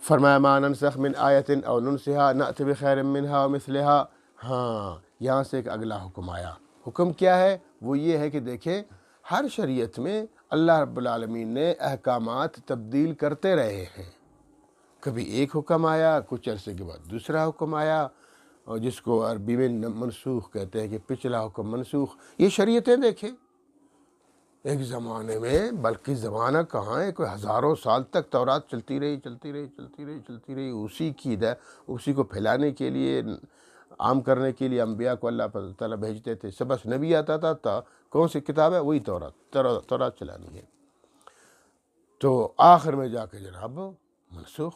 فرمایا ما ننسخ من آیت او ننسها نأت بخیر منها ومثلها۔ ہاں یہاں سے ایک اگلا حکم آیا۔ حکم کیا ہے؟ وہ یہ ہے کہ دیکھیں ہر شریعت میں اللہ رب العالمین نے احکامات تبدیل کرتے رہے ہیں۔ کبھی ایک حکم آیا، کچھ عرصے کے بعد دوسرا حکم آیا، اور جس کو عربی میں منسوخ کہتے ہیں کہ پچھلا حکم منسوخ۔ یہ شریعتیں دیکھیں ایک زمانے میں، بلکہ زمانہ کہاں ہے، کوئی ہزاروں سال تک تورات چلتی رہی، اسی کو پھیلانے کے لیے، عام کرنے کے لیے انبیاء کو اللہ تعالیٰ بھیجتے تھے۔ سب بس نبی آتا تھا کون سی کتاب ہے؟ وہی تورات چلانی ہے۔ تو آخر میں جا کے جناب منسوخ،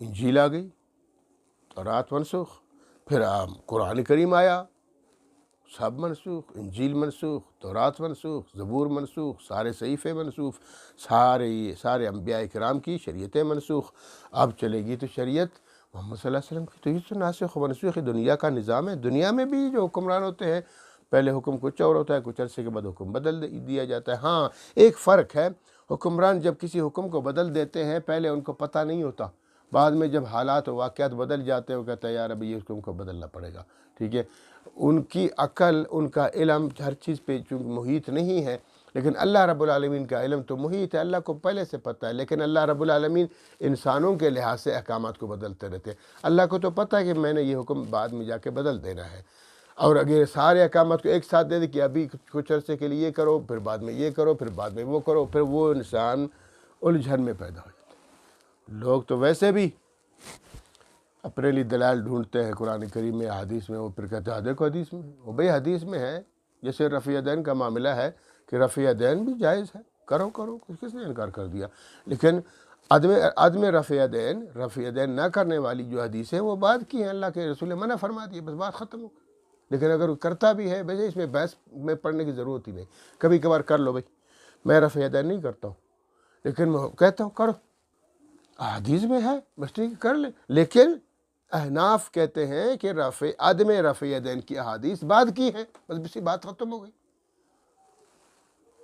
انجیل آ گئی، تورات منسوخ، پھر قرآن کریم آیا، سب منسوخ، انجیل منسوخ، تورات منسوخ، زبور منسوخ، سارے صحیفے منسوخ، سارے انبیاء کرام کی شریعتیں منسوخ۔ اب چلے گی تو شریعت محمد صلی اللہ علیہ وسلم کی، تو یہ تو ناسخ و منسوخ دنیا کا نظام ہے۔ دنیا میں بھی جو حکمران ہوتے ہیں پہلے حکم کچھ اور ہوتا ہے، کچھ عرصے کے بعد حکم بدل دیا جاتا ہے۔ ہاں ایک فرق ہے، حکمران جب کسی حکم کو بدل دیتے ہیں پہلے ان کو پتہ نہیں ہوتا، بعد میں جب حالات و واقعات بدل جاتے ہیں وہ کہتا ہے یار ابھی یہ حکم کو بدلنا پڑے گا، ٹھیک ہے۔ ان کی عقل، ان کا علم ہر چیز پہ چونکہ محیط نہیں ہے، لیکن اللہ رب العالمین کا علم تو محیط ہے، اللہ کو پہلے سے پتہ ہے، لیکن اللہ رب العالمین انسانوں کے لحاظ سے احکامات کو بدلتے رہتے ہیں۔ اللہ کو تو پتہ ہے کہ میں نے یہ حکم بعد میں جا کے بدل دینا ہے، اور اگر سارے احکامات کو ایک ساتھ دے دے کہ ابھی کچھ عرصے کے لیے یہ کرو، پھر بعد میں یہ کرو، پھر بعد میں وہ کرو، پھر وہ انسان الجھن میں پیدا ہو جاتا ہے۔ لوگ تو ویسے بھی اپنے لیے دلائل ڈھونڈتے ہیں قرآن کریم میں، حدیث میں، وہ پھر کہتے ہیں دیکھو حدیث میں، وہ بھئی حدیث میں ہے، جیسے رفع دین کا معاملہ ہے کہ رفع دین بھی جائز ہے، کرو کس نے انکار کر دیا، لیکن عدم رفع دین نہ کرنے والی جو حدیث ہے وہ بعد کی ہیں، اللہ کے رسول نے منع فرما دی، بس بات ختم ہو گئی۔ لیکن اگر کرتا بھی ہے بھئی اس میں بحث میں پڑھنے کی ضرورت ہی نہیں، کبھی کبھار کر لو بھئی، میں رفع دین نہیں کرتا ہوں، لیکن میں کہتا ہوں کرو، حدیث میں ہے بس ٹھیک ہے کر لے، لیکن احناف کہتے ہیں کہ عدم رفع دین کی احادیث بعد کی ہیں، بس اسی بات ختم ہو گئی۔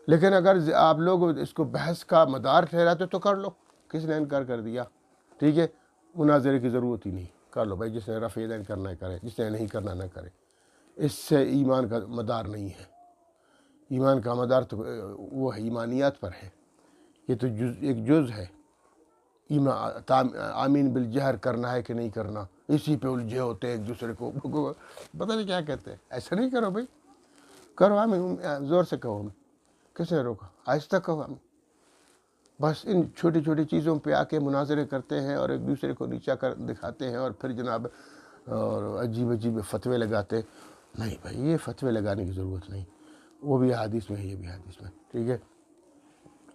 لیکن اگر آپ لوگ اس کو بحث کا مدار ٹھہراتے تو کر لو، کس نے انکار کر دیا، ٹھیک ہے، مناظرے کی ضرورت ہی نہیں، کر لو بھائی، جس نے رفع دین کرنا ہے کرے، جس نے نہیں کرنا نہ کرے۔ اس سے ایمان کا مدار نہیں ہے، ایمان کا مدار تو وہ ہے ایمانیات پر ہے، یہ تو ایک جز ہے، آمین بالجہر کرنا ہے کہ نہیں کرنا، اسی پہ الجھے ہوتے ہیں ایک دوسرے کو پتہ نہیں کیا کہتے ہیں۔ ایسا نہیں کرو بھائی، کرو آمین، زور سے کہو، ہمیں کس نے روکا، آہستہ کہو آمین۔ بس ان چھوٹی چھوٹی چیزوں پہ آ کے مناظرے کرتے ہیں اور ایک دوسرے کو نیچا کر دکھاتے ہیں، اور پھر جناب اور عجیب فتوے لگاتے ہیں۔ نہیں بھائی، یہ فتوے لگانے کی ضرورت نہیں، وہ بھی حدیث میں ہے، یہ بھی حدیث میں، ٹھیک ہے۔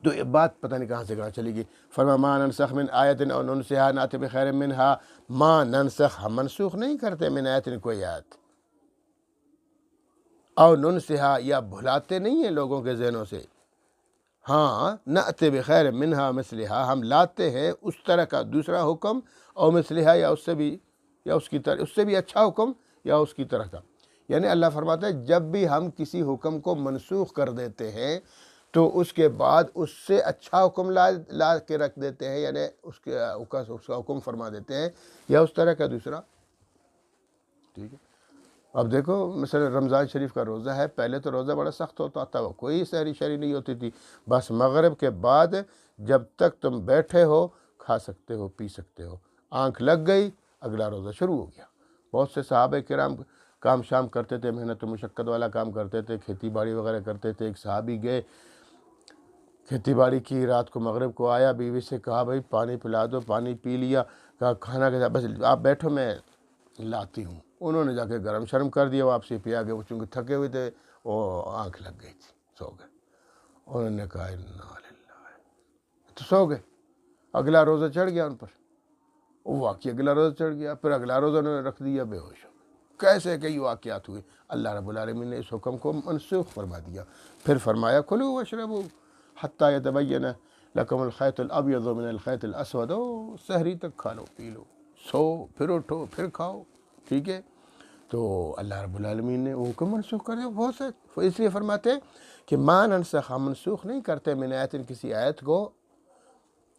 تو یہ بات پتہ نہیں کہاں سے کہاں چلی گئی۔ فرما ما ننسخ من آیت او ننسها نأت بخیر منها، ما ننسخ، ہم منسوخ نہیں کرتے، من آیت کوئی آیت، او ننسها یا بھلاتے نہیں ہیں لوگوں کے ذہنوں سے، ہاں نأت بخیر منها مثلها، ہم لاتے ہیں اس طرح کا دوسرا حکم، او مثلها یا اس سے بھی، یا اس کی طرح، اس سے بھی اچھا حکم یا اس کی طرح کا۔ یعنی اللہ فرماتا ہے جب بھی ہم کسی حکم کو منسوخ کر دیتے ہیں تو اس کے بعد اس سے اچھا حکم لا کے رکھ دیتے ہیں، یعنی اس کا حکم فرما دیتے ہیں، یا اس طرح کا دوسرا، ٹھیک ہے۔ اب دیکھو مثلا رمضان شریف کا روزہ ہے، پہلے تو روزہ بڑا سخت ہوتا تھا، کوئی سحری شری نہیں ہوتی تھی، بس مغرب کے بعد جب تک تم بیٹھے ہو کھا سکتے ہو پی سکتے ہو، آنکھ لگ گئی اگلا روزہ شروع ہو گیا۔ بہت سے صحابہ کرام کام شام کرتے تھے، محنت و مشقت والا کام کرتے تھے، کھیتی باڑی وغیرہ کرتے تھے۔ ایک صحابی گئے کھیتی باڑی کی، رات کو مغرب کو آیا، بیوی سے کہا بھائی پانی پلا دو، پانی پی لیا، کہا کھانا کے ساتھ بس آپ بیٹھو میں لاتی ہوں، انہوں نے جا کے گرم شرم کر دیا، واپسی پیا گئے، وہ چونکہ تھکے ہوئے تھے، وہ آنکھ لگ گئی تھی، سو گئے۔ انہوں نے کہا انا للہ، تو سو گئے، اگلا روزہ چڑھ گیا ان پر، وہ واقعی اگلا روزہ چڑھ گیا، پھر اگلا روزہ انہوں نے رکھ دیا، بے ہوش ہو گئے۔ کیسے کئی واقعات ہوئے، اللہ رب العالمین نے اس حکم کو منسوخ فرما دیا، پھر فرمایا کلوا واشربوا حتی یتبین لکم الخیط الابیض من الخیط الاسود، سحری تک کھا لو پی لو، سو پھر اٹھو پھر کھاؤ، ٹھیک ہے۔ تو اللہ رب العالمین نے وہ حکم منسوخ کر دیا بہت سے، اس لیے فرماتے ہیں کہ ما ننسخ، ہم منسوخ نہیں کرتے من آیت، کسی آیت کو،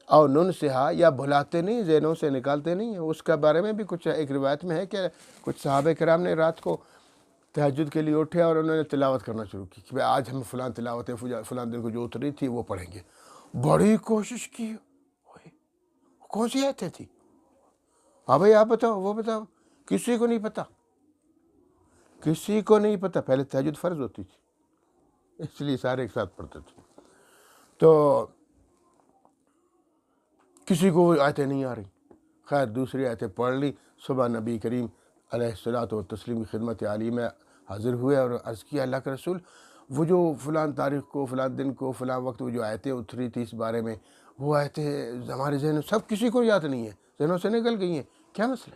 اور ننسہا یا بھلاتے نہیں، ذہنوں سے نکالتے نہیں ہیں۔ اس کے بارے میں بھی کچھ ایک روایت میں ہے کہ کچھ صحابہ کرام نے رات کو تہجد کے لیے اٹھے اور انہوں نے تلاوت کرنا شروع کی کہ آج ہم فلاں تلاوت فلاں دن کو جو اتری تھی وہ پڑھیں گے۔ بڑی کوشش کی، کون سی آیتیں تھی؟ ہاں بھائی آپ بتاؤ، وہ بتاؤ، کسی کو نہیں پتہ، کسی کو نہیں پتہ۔ پہلے تہجد فرض ہوتی تھی، اس لیے سارے ایک ساتھ پڑھتے تھے، تو کسی کو وہ آیتیں نہیں آ رہی۔ خیر دوسری آیتیں پڑھ لی۔ صبح نبی کریم علیہ الصلاۃ والتسلیم کی خدمت عالی میں حاضر ہوئے اور عرض کیا اللہ کے رسول، وہ جو فلاں تاریخ کو، فلاں دن کو، فلاں وقت وہ جو آیتیں اتری تھی اس بارے میں، وہ آیتیں ہمارے ذہن میں سب کسی کو یاد نہیں ہیں، ذہنوں سے نکل گئی ہیں، کیا مسئلہ؟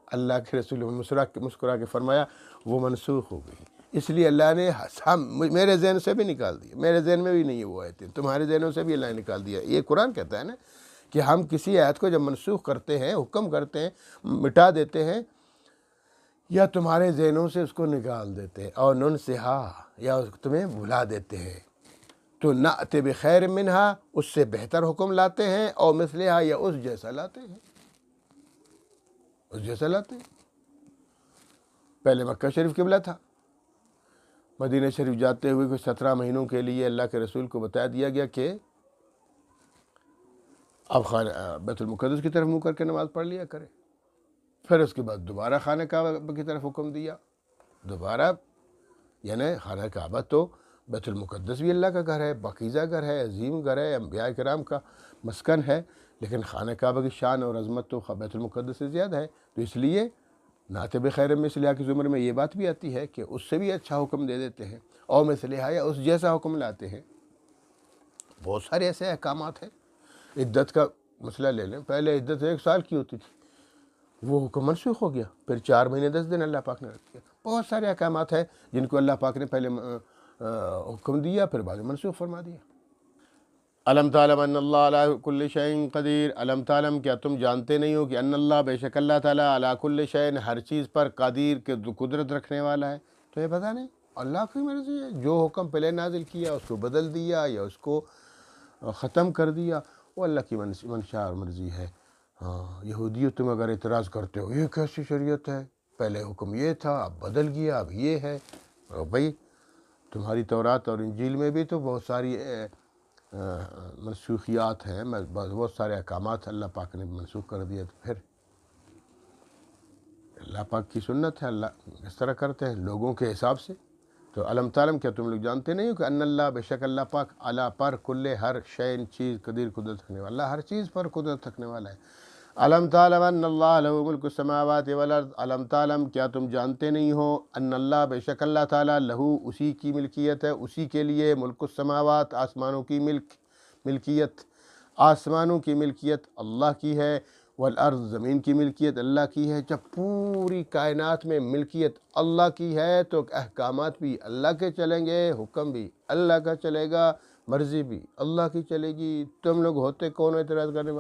اللہ کے رسول مسکرا کے فرمایا وہ منسوخ ہو گئی، اس لیے اللہ نے میرے ذہن سے بھی نکال دیا، میرے ذہن میں بھی نہیں ہے وہ آیتیں، تمہارے ذہنوں سے بھی اللہ نے نکال دیا۔ یہ قرآن کہتا ہے نا کہ ہم کسی آیت کو جب منسوخ کرتے ہیں، حکم کرتے ہیں، مٹا دیتے ہیں، یا تمہارے ذہنوں سے اس کو نکال دیتے ہیں، اور ننسہا یا تمہیں بھلا دیتے ہیں، تو نأت بخیر منہا اس سے بہتر حکم لاتے ہیں، اور مثلہا یا اس جیسا لاتے ہیں، اس جیسا لاتے ہیں۔ پہلے مکہ شریف قبلہ تھا، مدینہ شریف جاتے ہوئے کچھ 17 مہینوں کے لیے اللہ کے رسول کو بتا دیا گیا کہ اب بیت المقدس کی طرف منہ کر کے نماز پڑھ لیا کرے۔ پھر اس کے بعد دوبارہ خانہ کعبہ کی طرف حکم دیا، دوبارہ، یعنی خانہ کعبہ تو بیت المقدس بھی اللہ کا گھر ہے، پاکیزہ گھر ہے، عظیم گھر ہے، انبیاء کرام کا مسکن ہے، لیکن خانہ کعبہ کی شان اور عظمت تو بیت المقدس سے زیادہ ہے، تو اس لیے نعت بخیر مثلہا کی زمر میں یہ بات بھی آتی ہے کہ اس سے بھی اچھا حکم دے دیتے ہیں، اور مثلہا یا اس جیسا حکم لاتے ہیں۔ بہت سارے ایسے احکامات ہیں۔ عدت کا مسئلہ لے لیں، پہلے عدت 1 سال کی ہوتی تھی، وہ حکم منسوخ ہو گیا، پھر 4 مہینے 10 دن اللہ پاک نے رکھ دیا۔ بہت سارے احکامات ہیں جن کو اللہ پاک نے پہلے حکم دیا، پھر بعد میں منسوخ فرما دیا۔ علم تعلم ان اللہ علی کل شیء قدیر، علم تعلم کیا تم جانتے نہیں ہو کہ ان اللہ بے شک اللہ تعالیٰ علی کل شیء ہر چیز پر قدیر کے قدرت رکھنے والا ہے۔ تو یہ پتہ نہیں اللہ کی مرضی ہے، جو حکم پہلے نازل کیا اس کو بدل دیا یا اس کو ختم کر دیا، وہ اللہ کی منشاء اور مرضی ہے۔ ہاں یہودیوں تم اگر اعتراض کرتے ہو یہ کیسی شریعت ہے، پہلے حکم یہ تھا اب بدل گیا، اب یہ ہے، بھائی تمہاری تورات اور انجیل میں بھی تو بہت ساری منسوخیات ہیں، بہت سارے احکامات اللہ پاک نے منسوخ کر دیا، تو پھر اللہ پاک کی سنت ہے، اللہ اس طرح کرتے ہیں لوگوں کے حساب سے۔ تو علم تعلم کیا تم لوگ جانتے نہیں ہو کہ ان اللہ بے شک اللہ پاک علی پر کل ہر شین چیز قدیر قدرت رکھنے والا، اللہ ہر چیز پر قدرت رکھنے والا ہے۔ علم تعلم ان اللہ لہ ملک السماوات والارض، علم تعلم کیا تم جانتے نہیں ہو ان اللہ بے شک اللہ تعالیٰ لہو اسی کی ملکیت ہے، اسی کے لیے ملک السماوات آسمانوں کی ملکیت، آسمانوں کی ملکیت اللہ کی ہے، والارض زمین کی ملکیت اللہ کی ہے۔ جب پوری کائنات میں ملکیت اللہ کی ہے تو احکامات بھی اللہ کے چلیں گے، حکم بھی اللہ کا چلے گا، مرضی بھی اللہ کی چلے گی۔ تم لوگ ہوتے کون اعتراض کرنے والے؟